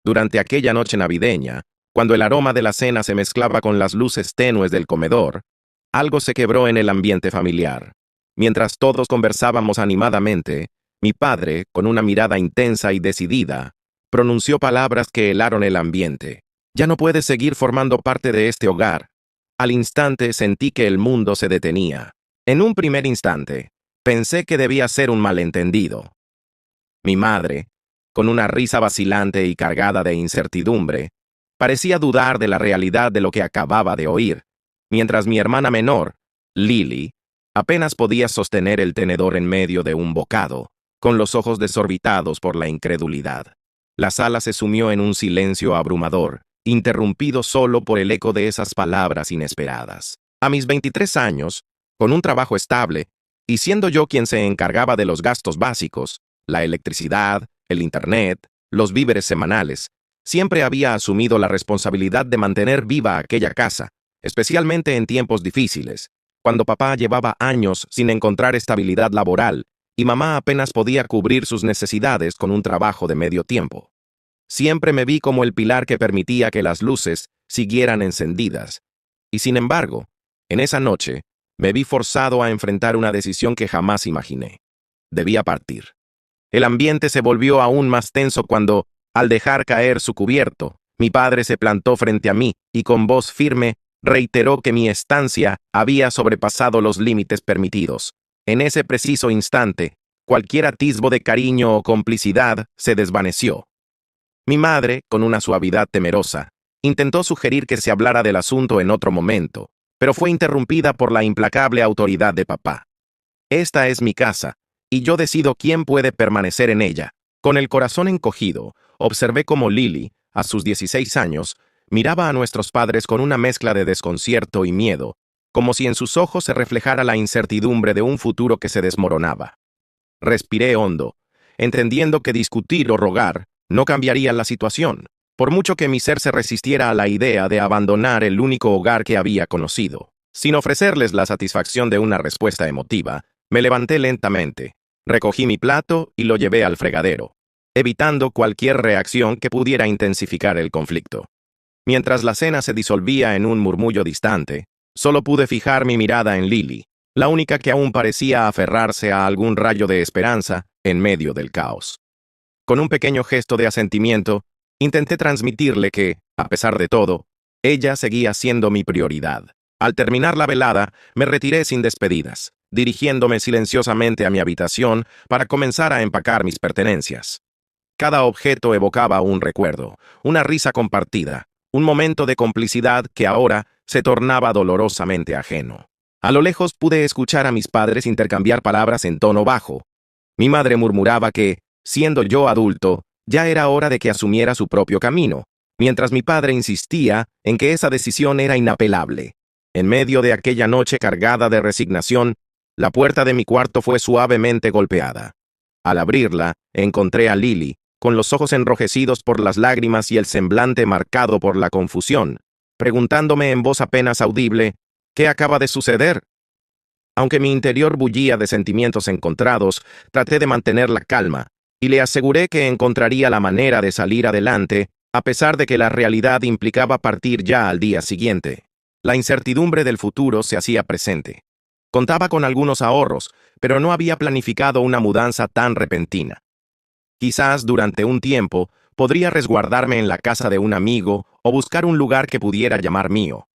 Durante aquella noche navideña, cuando el aroma de la cena se mezclaba con las luces tenues del comedor, algo se quebró en el ambiente familiar. Mientras todos conversábamos animadamente, mi padre, con una mirada intensa y decidida, pronunció palabras que helaron el ambiente. Ya no puedes seguir formando parte de este hogar. Al instante sentí que el mundo se detenía. En un primer instante, pensé que debía ser un malentendido. Mi madre, con una risa vacilante y cargada de incertidumbre, parecía dudar de la realidad de lo que acababa de oír, mientras mi hermana menor, Lily, apenas podía sostener el tenedor en medio de un bocado, con los ojos desorbitados por la incredulidad. La sala se sumió en un silencio abrumador, interrumpido solo por el eco de esas palabras inesperadas. A mis 23 años, con un trabajo estable, y siendo yo quien se encargaba de los gastos básicos, la electricidad, el internet, los víveres semanales, siempre había asumido la responsabilidad de mantener viva aquella casa, especialmente en tiempos difíciles, cuando papá llevaba años sin encontrar estabilidad laboral y mamá apenas podía cubrir sus necesidades con un trabajo de medio tiempo. Siempre me vi como el pilar que permitía que las luces siguieran encendidas. Y sin embargo, en esa noche, me vi forzado a enfrentar una decisión que jamás imaginé. Debía partir. El ambiente se volvió aún más tenso cuando, al dejar caer su cubierto, mi padre se plantó frente a mí y con voz firme reiteró que mi estancia había sobrepasado los límites permitidos. En ese preciso instante, cualquier atisbo de cariño o complicidad se desvaneció. Mi madre, con una suavidad temerosa, intentó sugerir que se hablara del asunto en otro momento, pero fue interrumpida por la implacable autoridad de papá. Esta es mi casa, y yo decido quién puede permanecer en ella. Con el corazón encogido, observé cómo Lily, a sus 16 años, miraba a nuestros padres con una mezcla de desconcierto y miedo, como si en sus ojos se reflejara la incertidumbre de un futuro que se desmoronaba. Respiré hondo, entendiendo que discutir o rogar no cambiaría la situación, por mucho que mi ser se resistiera a la idea de abandonar el único hogar que había conocido. Sin ofrecerles la satisfacción de una respuesta emotiva, me levanté lentamente, recogí mi plato y lo llevé al fregadero, evitando cualquier reacción que pudiera intensificar el conflicto. Mientras la cena se disolvía en un murmullo distante, solo pude fijar mi mirada en Lily, la única que aún parecía aferrarse a algún rayo de esperanza en medio del caos. Con un pequeño gesto de asentimiento, intenté transmitirle que, a pesar de todo, ella seguía siendo mi prioridad. Al terminar la velada, me retiré sin despedidas, dirigiéndome silenciosamente a mi habitación para comenzar a empacar mis pertenencias. Cada objeto evocaba un recuerdo, una risa compartida, un momento de complicidad que ahora se tornaba dolorosamente ajeno. A lo lejos pude escuchar a mis padres intercambiar palabras en tono bajo. Mi madre murmuraba que, siendo yo adulto, ya era hora de que asumiera su propio camino, mientras mi padre insistía en que esa decisión era inapelable. En medio de aquella noche cargada de resignación, la puerta de mi cuarto fue suavemente golpeada. Al abrirla, encontré a Lily, con los ojos enrojecidos por las lágrimas y el semblante marcado por la confusión, preguntándome en voz apenas audible, ¿qué acaba de suceder? Aunque mi interior bullía de sentimientos encontrados, traté de mantener la calma, y le aseguré que encontraría la manera de salir adelante, a pesar de que la realidad implicaba partir ya al día siguiente. La incertidumbre del futuro se hacía presente. Contaba con algunos ahorros, pero no había planificado una mudanza tan repentina. Quizás durante un tiempo podría resguardarme en la casa de un amigo o buscar un lugar que pudiera llamar mío.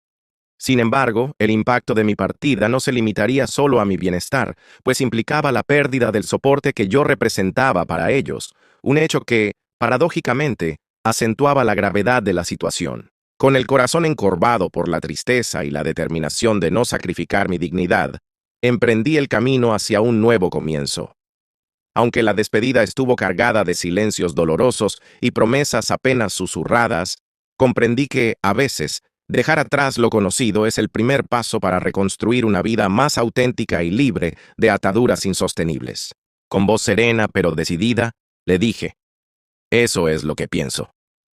Sin embargo, el impacto de mi partida no se limitaría solo a mi bienestar, pues implicaba la pérdida del soporte que yo representaba para ellos, un hecho que, paradójicamente, acentuaba la gravedad de la situación. Con el corazón encorvado por la tristeza y la determinación de no sacrificar mi dignidad, emprendí el camino hacia un nuevo comienzo. Aunque la despedida estuvo cargada de silencios dolorosos y promesas apenas susurradas, comprendí que, a veces, dejar atrás lo conocido es el primer paso para reconstruir una vida más auténtica y libre de ataduras insostenibles. Con voz serena pero decidida, le dije, «Eso es lo que pienso»,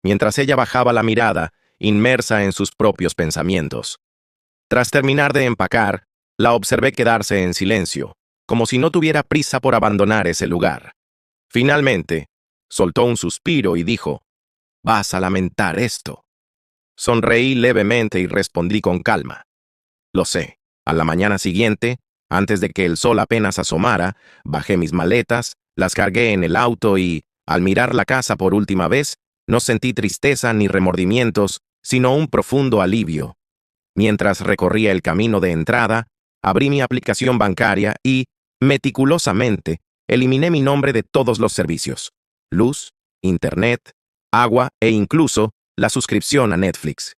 mientras ella bajaba la mirada, inmersa en sus propios pensamientos. Tras terminar de empacar, la observé quedarse en silencio, como si no tuviera prisa por abandonar ese lugar. Finalmente, soltó un suspiro y dijo, Vas a lamentar esto. Sonreí levemente y respondí con calma. Lo sé. A la mañana siguiente, antes de que el sol apenas asomara, bajé mis maletas, las cargué en el auto y, al mirar la casa por última vez, no sentí tristeza ni remordimientos, sino un profundo alivio. Mientras recorría el camino de entrada, abrí mi aplicación bancaria y, meticulosamente, eliminé mi nombre de todos los servicios: luz, internet, agua e incluso la suscripción a Netflix.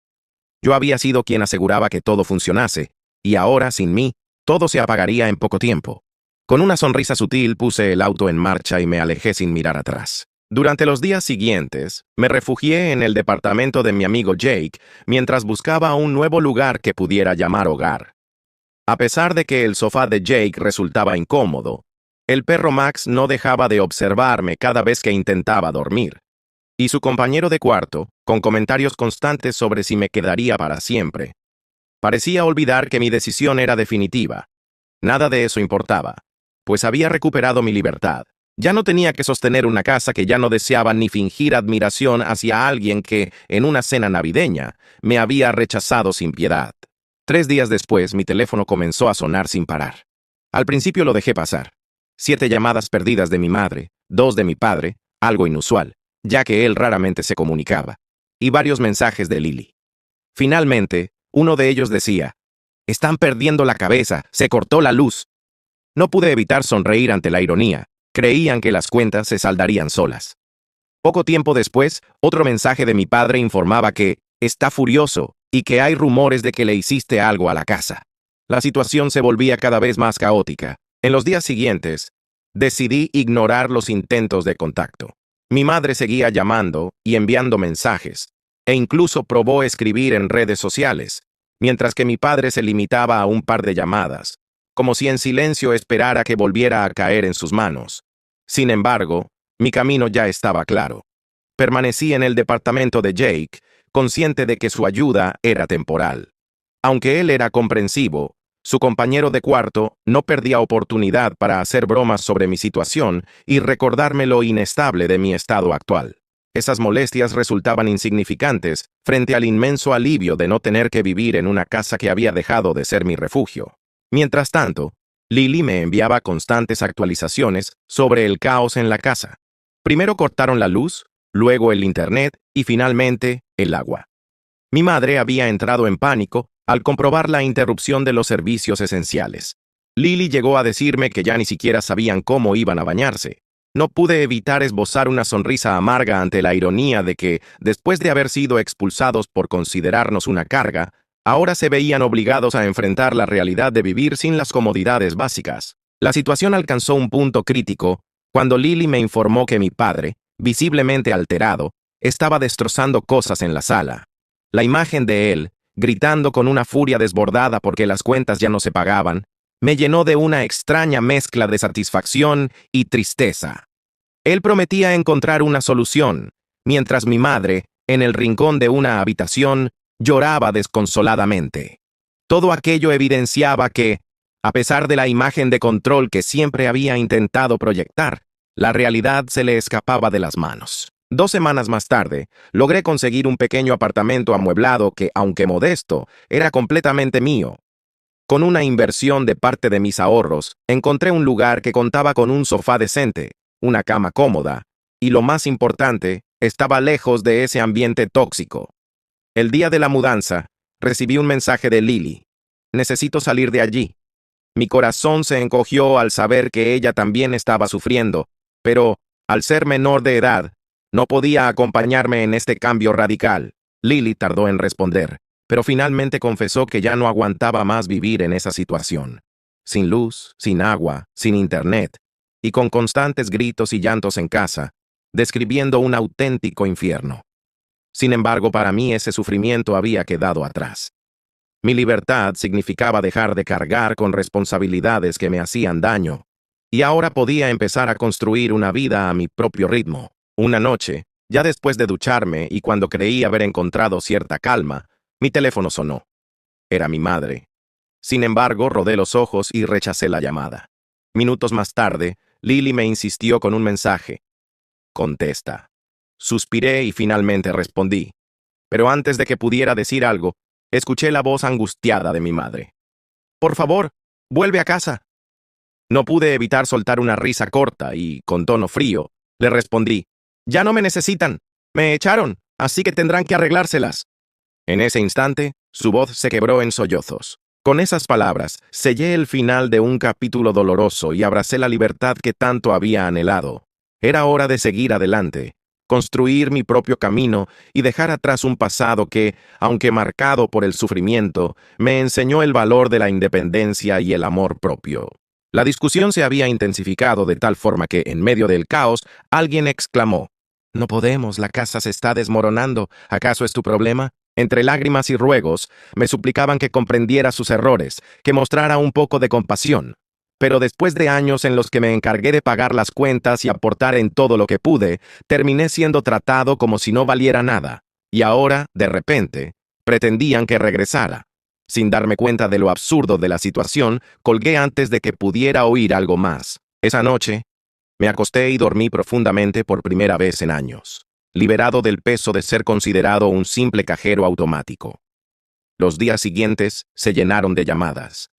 Yo había sido quien aseguraba que todo funcionase, y ahora, sin mí, todo se apagaría en poco tiempo. Con una sonrisa sutil puse el auto en marcha y me alejé sin mirar atrás. Durante los días siguientes, me refugié en el departamento de mi amigo Jake mientras buscaba un nuevo lugar que pudiera llamar hogar. A pesar de que el sofá de Jake resultaba incómodo, el perro Max no dejaba de observarme cada vez que intentaba dormir. Y su compañero de cuarto, con comentarios constantes sobre si me quedaría para siempre. Parecía olvidar que mi decisión era definitiva. Nada de eso importaba, pues había recuperado mi libertad. Ya no tenía que sostener una casa que ya no deseaba ni fingir admiración hacia alguien que, en una cena navideña, me había rechazado sin piedad. 3 días después, mi teléfono comenzó a sonar sin parar. Al principio lo dejé pasar. 7 llamadas perdidas de mi madre, 2 de mi padre, algo inusual, ya que él raramente se comunicaba, y varios mensajes de Lily. Finalmente, uno de ellos decía: «Están perdiendo la cabeza, se cortó la luz». No pude evitar sonreír ante la ironía. Creían que las cuentas se saldarían solas. Poco tiempo después, otro mensaje de mi padre informaba que está furioso y que hay rumores de que le hiciste algo a la casa. La situación se volvía cada vez más caótica. En los días siguientes, decidí ignorar los intentos de contacto. Mi madre seguía llamando y enviando mensajes, e incluso probó escribir en redes sociales, mientras que mi padre se limitaba a un par de llamadas, como si en silencio esperara que volviera a caer en sus manos. Sin embargo, mi camino ya estaba claro. Permanecí en el departamento de Jake, consciente de que su ayuda era temporal. Aunque él era comprensivo, su compañero de cuarto no perdía oportunidad para hacer bromas sobre mi situación y recordarme lo inestable de mi estado actual. Esas molestias resultaban insignificantes frente al inmenso alivio de no tener que vivir en una casa que había dejado de ser mi refugio. Mientras tanto, Lily me enviaba constantes actualizaciones sobre el caos en la casa. Primero cortaron la luz, luego el internet y finalmente el agua. Mi madre había entrado en pánico al comprobar la interrupción de los servicios esenciales. Lily llegó a decirme que ya ni siquiera sabían cómo iban a bañarse. No pude evitar esbozar una sonrisa amarga ante la ironía de que, después de haber sido expulsados por considerarnos una carga, ahora se veían obligados a enfrentar la realidad de vivir sin las comodidades básicas. La situación alcanzó un punto crítico cuando Lily me informó que mi padre, visiblemente alterado, estaba destrozando cosas en la sala. La imagen de él, gritando con una furia desbordada porque las cuentas ya no se pagaban, me llenó de una extraña mezcla de satisfacción y tristeza. Él prometía encontrar una solución, mientras mi madre, en el rincón de una habitación, lloraba desconsoladamente. Todo aquello evidenciaba que, a pesar de la imagen de control que siempre había intentado proyectar, la realidad se le escapaba de las manos. 2 semanas más tarde, logré conseguir un pequeño apartamento amueblado que, aunque modesto, era completamente mío. Con una inversión de parte de mis ahorros, encontré un lugar que contaba con un sofá decente, una cama cómoda, y lo más importante, estaba lejos de ese ambiente tóxico. El día de la mudanza, recibí un mensaje de Lily. «Necesito salir de allí». Mi corazón se encogió al saber que ella también estaba sufriendo, pero, al ser menor de edad, no podía acompañarme en este cambio radical. Lily tardó en responder, pero finalmente confesó que ya no aguantaba más vivir en esa situación. Sin luz, sin agua, sin internet, y con constantes gritos y llantos en casa, describiendo un auténtico infierno. Sin embargo, para mí ese sufrimiento había quedado atrás. Mi libertad significaba dejar de cargar con responsabilidades que me hacían daño, y ahora podía empezar a construir una vida a mi propio ritmo. Una noche, ya después de ducharme y cuando creí haber encontrado cierta calma, mi teléfono sonó. Era mi madre. Sin embargo, rodé los ojos y rechacé la llamada. Minutos más tarde, Lily me insistió con un mensaje. «Contesta». Suspiré y finalmente respondí. Pero antes de que pudiera decir algo, escuché la voz angustiada de mi madre. «Por favor, vuelve a casa». No pude evitar soltar una risa corta y, con tono frío, le respondí. «Ya no me necesitan. Me echaron, así que tendrán que arreglárselas». En ese instante, su voz se quebró en sollozos. Con esas palabras, sellé el final de un capítulo doloroso y abracé la libertad que tanto había anhelado. Era hora de seguir adelante, construir mi propio camino y dejar atrás un pasado que, aunque marcado por el sufrimiento, me enseñó el valor de la independencia y el amor propio. La discusión se había intensificado de tal forma que, en medio del caos, alguien exclamó: «No podemos, la casa se está desmoronando. ¿Acaso es tu problema?». Entre lágrimas y ruegos, me suplicaban que comprendiera sus errores, que mostrara un poco de compasión. Pero después de años en los que me encargué de pagar las cuentas y aportar en todo lo que pude, terminé siendo tratado como si no valiera nada. Y ahora, de repente, pretendían que regresara. Sin darme cuenta de lo absurdo de la situación, colgué antes de que pudiera oír algo más. Esa noche, me acosté y dormí profundamente por primera vez en años, liberado del peso de ser considerado un simple cajero automático. Los días siguientes se llenaron de llamadas.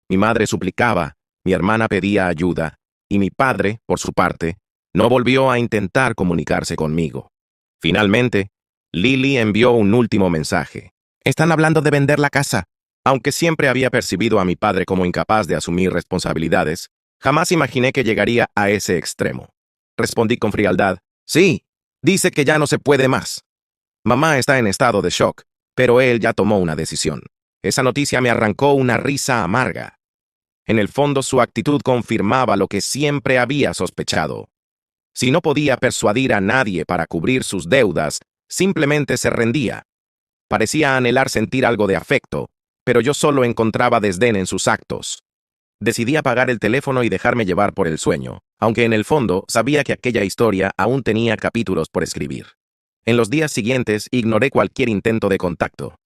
Mi madre suplicaba, mi hermana pedía ayuda, y mi padre, por su parte, no volvió a intentar comunicarse conmigo. Finalmente, Lily envió un último mensaje. «Están hablando de vender la casa». Aunque siempre había percibido a mi padre como incapaz de asumir responsabilidades, jamás imaginé que llegaría a ese extremo. Respondí con frialdad: «Sí, dice que ya no se puede más». Mamá está en estado de shock, pero él ya tomó una decisión. Esa noticia me arrancó una risa amarga. En el fondo, su actitud confirmaba lo que siempre había sospechado. Si no podía persuadir a nadie para cubrir sus deudas, simplemente se rendía. Parecía anhelar sentir algo de afecto, pero yo solo encontraba desdén en sus actos. Decidí apagar el teléfono y dejarme llevar por el sueño, aunque en el fondo sabía que aquella historia aún tenía capítulos por escribir. En los días siguientes ignoré cualquier intento de contacto.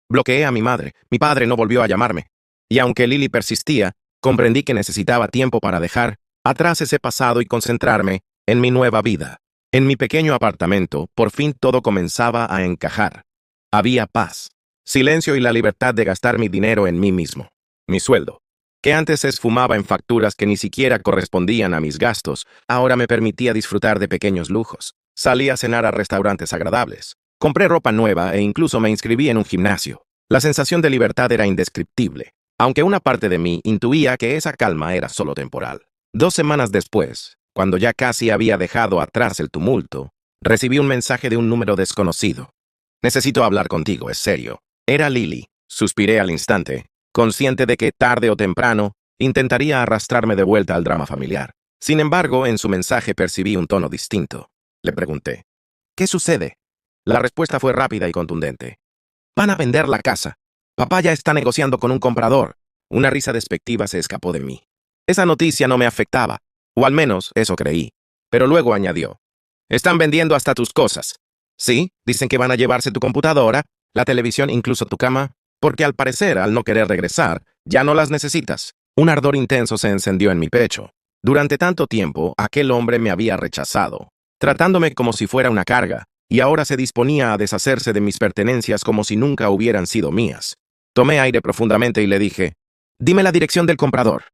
Bloqueé a mi madre, mi padre no volvió a llamarme. Y aunque Lily persistía, comprendí que necesitaba tiempo para dejar atrás ese pasado y concentrarme en mi nueva vida. En mi pequeño apartamento, por fin todo comenzaba a encajar. Había paz, silencio y la libertad de gastar mi dinero en mí mismo. Mi sueldo, que antes se esfumaba en facturas que ni siquiera correspondían a mis gastos, ahora me permitía disfrutar de pequeños lujos. Salí a cenar a restaurantes agradables. Compré ropa nueva e incluso me inscribí en un gimnasio. La sensación de libertad era indescriptible, aunque una parte de mí intuía que esa calma era solo temporal. 2 semanas después, cuando ya casi había dejado atrás el tumulto, recibí un mensaje de un número desconocido. «Necesito hablar contigo, es serio». Era Lily. Suspiré al instante, consciente de que tarde o temprano intentaría arrastrarme de vuelta al drama familiar. Sin embargo, en su mensaje percibí un tono distinto. Le pregunté: «¿Qué sucede?». La respuesta fue rápida y contundente: «Van a vender la casa. Papá ya está negociando con un comprador». Una risa despectiva se escapó de mí. Esa noticia no me afectaba, o al menos eso creí. Pero luego añadió: «Están vendiendo hasta tus cosas. Sí, dicen que van a llevarse tu computadora, la televisión, incluso tu cama, porque al parecer, al no querer regresar, ya no las necesitas». Un ardor intenso se encendió en mi pecho. Durante tanto tiempo, aquel hombre me había rechazado, tratándome como si fuera una carga, y ahora se disponía a deshacerse de mis pertenencias como si nunca hubieran sido mías. Tomé aire profundamente y le dije: «Dime la dirección del comprador».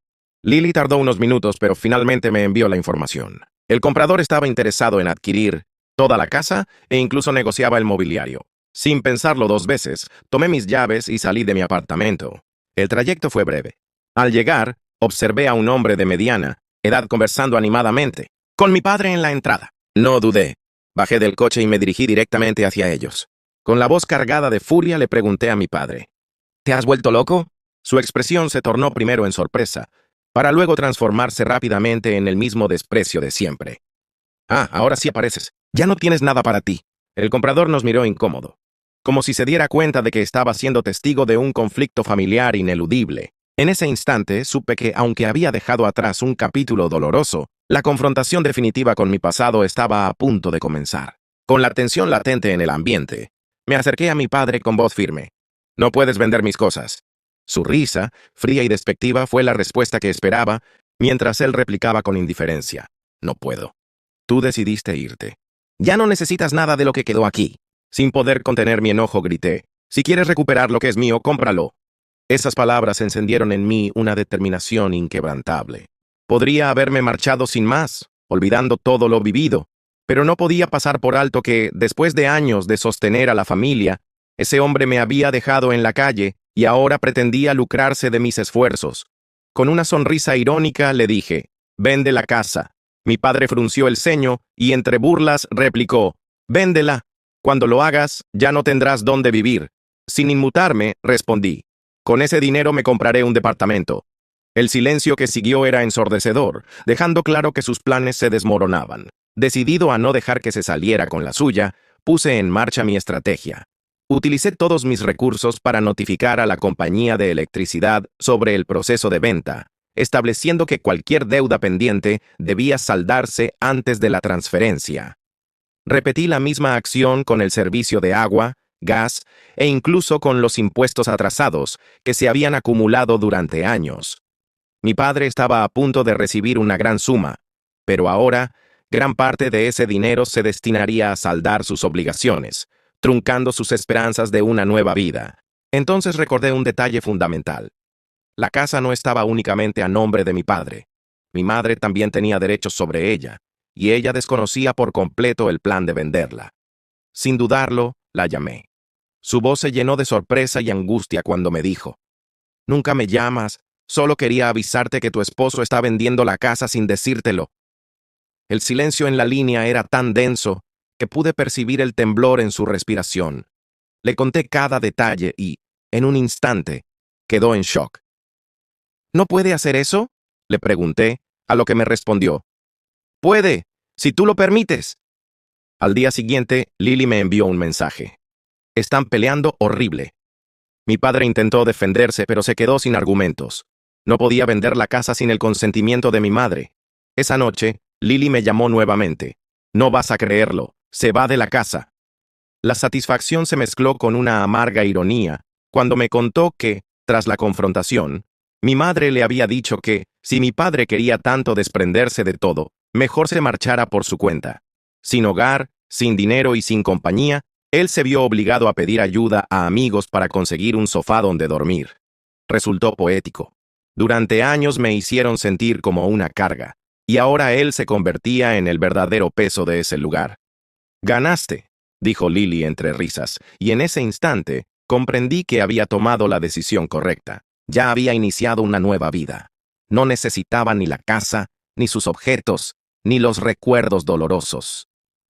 Lily tardó unos minutos, pero finalmente me envió la información. El comprador estaba interesado en adquirir toda la casa e incluso negociaba el mobiliario. Sin pensarlo 2 veces, tomé mis llaves y salí de mi apartamento. El trayecto fue breve. Al llegar, observé a un hombre de mediana edad conversando animadamente con mi padre en la entrada. No dudé. Bajé del coche y me dirigí directamente hacia ellos. Con la voz cargada de furia le pregunté a mi padre: «¿Te has vuelto loco?». Su expresión se tornó primero en sorpresa, para luego transformarse rápidamente en el mismo desprecio de siempre. «Ah, ahora sí apareces. Ya no tienes nada para ti». El comprador nos miró incómodo, como si se diera cuenta de que estaba siendo testigo de un conflicto familiar ineludible. En ese instante supe que, aunque había dejado atrás un capítulo doloroso, la confrontación definitiva con mi pasado estaba a punto de comenzar. Con la tensión latente en el ambiente, me acerqué a mi padre con voz firme: «No puedes vender mis cosas». Su risa, fría y despectiva, fue la respuesta que esperaba, mientras él replicaba con indiferencia: «No puedo. Tú decidiste irte. Ya no necesitas nada de lo que quedó aquí. Sin poder contener mi enojo, grité. Si quieres recuperar lo que es mío, cómpralo. Esas palabras encendieron en mí una determinación inquebrantable. Podría haberme marchado sin más, olvidando todo lo vivido, pero no podía pasar por alto que, después de años de sostener a la familia, ese hombre me había dejado en la calle y ahora pretendía lucrarse de mis esfuerzos. Con una sonrisa irónica le dije, «Vende la casa». Mi padre frunció el ceño y entre burlas replicó, «Véndela. Cuando lo hagas, ya no tendrás dónde vivir». Sin inmutarme, respondí, «Con ese dinero me compraré un departamento». El silencio que siguió era ensordecedor, dejando claro que sus planes se desmoronaban. Decidido a no dejar que se saliera con la suya, puse en marcha mi estrategia. Utilicé todos mis recursos para notificar a la compañía de electricidad sobre el proceso de venta, estableciendo que cualquier deuda pendiente debía saldarse antes de la transferencia. Repetí la misma acción con el servicio de agua, gas e incluso con los impuestos atrasados que se habían acumulado durante años. Mi padre estaba a punto de recibir una gran suma, pero ahora gran parte de ese dinero se destinaría a saldar sus obligaciones, truncando sus esperanzas de una nueva vida. Entonces recordé un detalle fundamental. La casa no estaba únicamente a nombre de mi padre. Mi madre también tenía derechos sobre ella, y ella desconocía por completo el plan de venderla. Sin dudarlo, la llamé. Su voz se llenó de sorpresa y angustia cuando me dijo, «Nunca me llamas, solo quería avisarte que tu esposo está vendiendo la casa sin decírtelo». El silencio en la línea era tan denso que pude percibir el temblor en su respiración. Le conté cada detalle y, en un instante, quedó en shock. «¿No puede hacer eso?», le pregunté, a lo que me respondió, «Puede, si tú lo permites». Al día siguiente, Lily me envió un mensaje. «Están peleando horrible». Mi padre intentó defenderse, pero se quedó sin argumentos. No podía vender la casa sin el consentimiento de mi madre. Esa noche, Lily me llamó nuevamente. «No vas a creerlo, se va de la casa». La satisfacción se mezcló con una amarga ironía cuando me contó que, tras la confrontación, mi madre le había dicho que, si mi padre quería tanto desprenderse de todo, mejor se marchara por su cuenta. Sin hogar, sin dinero y sin compañía, él se vio obligado a pedir ayuda a amigos para conseguir un sofá donde dormir. Resultó poético. Durante años me hicieron sentir como una carga, y ahora él se convertía en el verdadero peso de ese lugar. «Ganaste», dijo Lily entre risas, y en ese instante comprendí que había tomado la decisión correcta. Ya había iniciado una nueva vida. No necesitaba ni la casa, ni sus objetos, ni los recuerdos dolorosos.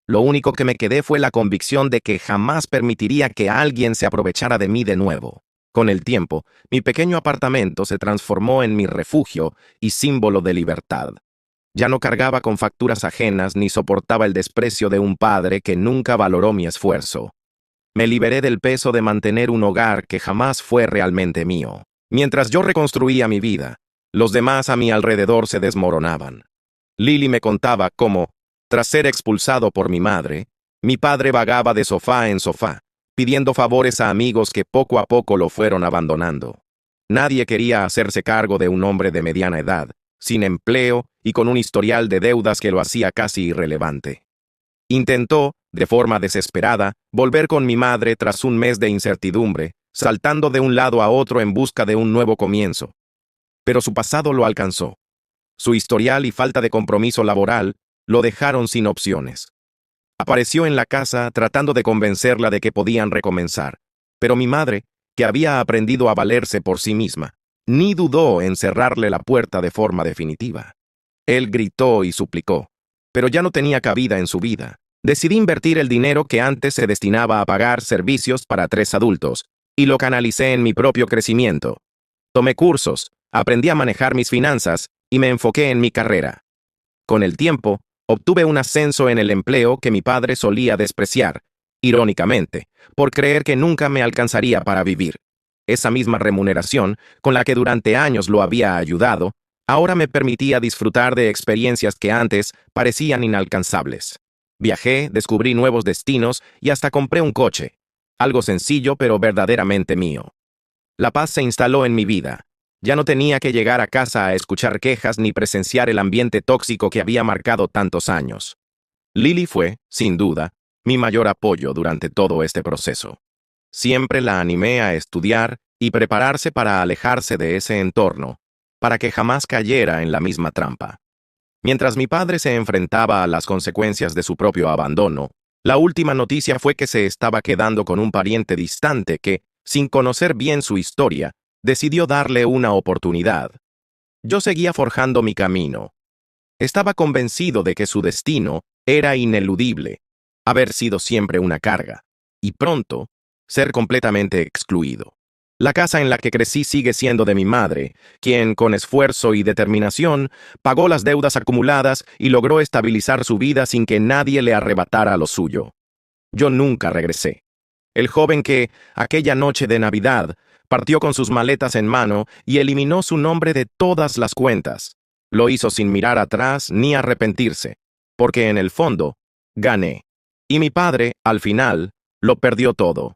Lo único que me quedé fue la convicción de que jamás permitiría que alguien se aprovechara de mí de nuevo. Con el tiempo, mi pequeño apartamento se transformó en mi refugio y símbolo de libertad. Ya no cargaba con facturas ajenas ni soportaba el desprecio de un padre que nunca valoró mi esfuerzo. Me liberé del peso de mantener un hogar que jamás fue realmente mío. Mientras yo reconstruía mi vida, los demás a mi alrededor se desmoronaban. Lily me contaba cómo, tras ser expulsado por mi madre, mi padre vagaba de sofá en sofá, pidiendo favores a amigos que poco a poco lo fueron abandonando. Nadie quería hacerse cargo de un hombre de mediana edad, sin empleo y con un historial de deudas que lo hacía casi irrelevante. Intentó, de forma desesperada, volver con mi madre tras un mes de incertidumbre, saltando de un lado a otro en busca de un nuevo comienzo. Pero su pasado lo alcanzó. Su historial y falta de compromiso laboral lo dejaron sin opciones. Apareció en la casa tratando de convencerla de que podían recomenzar, pero mi madre, que había aprendido a valerse por sí misma, ni dudó en cerrarle la puerta de forma definitiva. Él gritó y suplicó, pero ya no tenía cabida en su vida. Decidí invertir el dinero que antes se destinaba a pagar servicios para 3 adultos, y lo canalicé en mi propio crecimiento. Tomé cursos, aprendí a manejar mis finanzas y me enfoqué en mi carrera. Con el tiempo, obtuve un ascenso en el empleo que mi padre solía despreciar, irónicamente, por creer que nunca me alcanzaría para vivir. Esa misma remuneración, con la que durante años lo había ayudado, ahora me permitía disfrutar de experiencias que antes parecían inalcanzables. Viajé, descubrí nuevos destinos y hasta compré un coche. Algo sencillo pero verdaderamente mío. La paz se instaló en mi vida. Ya no tenía que llegar a casa a escuchar quejas ni presenciar el ambiente tóxico que había marcado tantos años. Lily fue, sin duda, mi mayor apoyo durante todo este proceso. Siempre la animé a estudiar y prepararse para alejarse de ese entorno, para que jamás cayera en la misma trampa. Mientras mi padre se enfrentaba a las consecuencias de su propio abandono, la última noticia fue que se estaba quedando con un pariente distante que, sin conocer bien su historia, decidió darle una oportunidad. Yo seguía forjando mi camino. Estaba convencido de que su destino era ineludible, haber sido siempre una carga, y pronto, ser completamente excluido. La casa en la que crecí sigue siendo de mi madre, quien, con esfuerzo y determinación, pagó las deudas acumuladas y logró estabilizar su vida sin que nadie le arrebatara lo suyo. Yo nunca regresé. El joven que, aquella noche de Navidad, partió con sus maletas en mano y eliminó su nombre de todas las cuentas. Lo hizo sin mirar atrás ni arrepentirse, porque en el fondo, gané. Y mi padre, al final, lo perdió todo.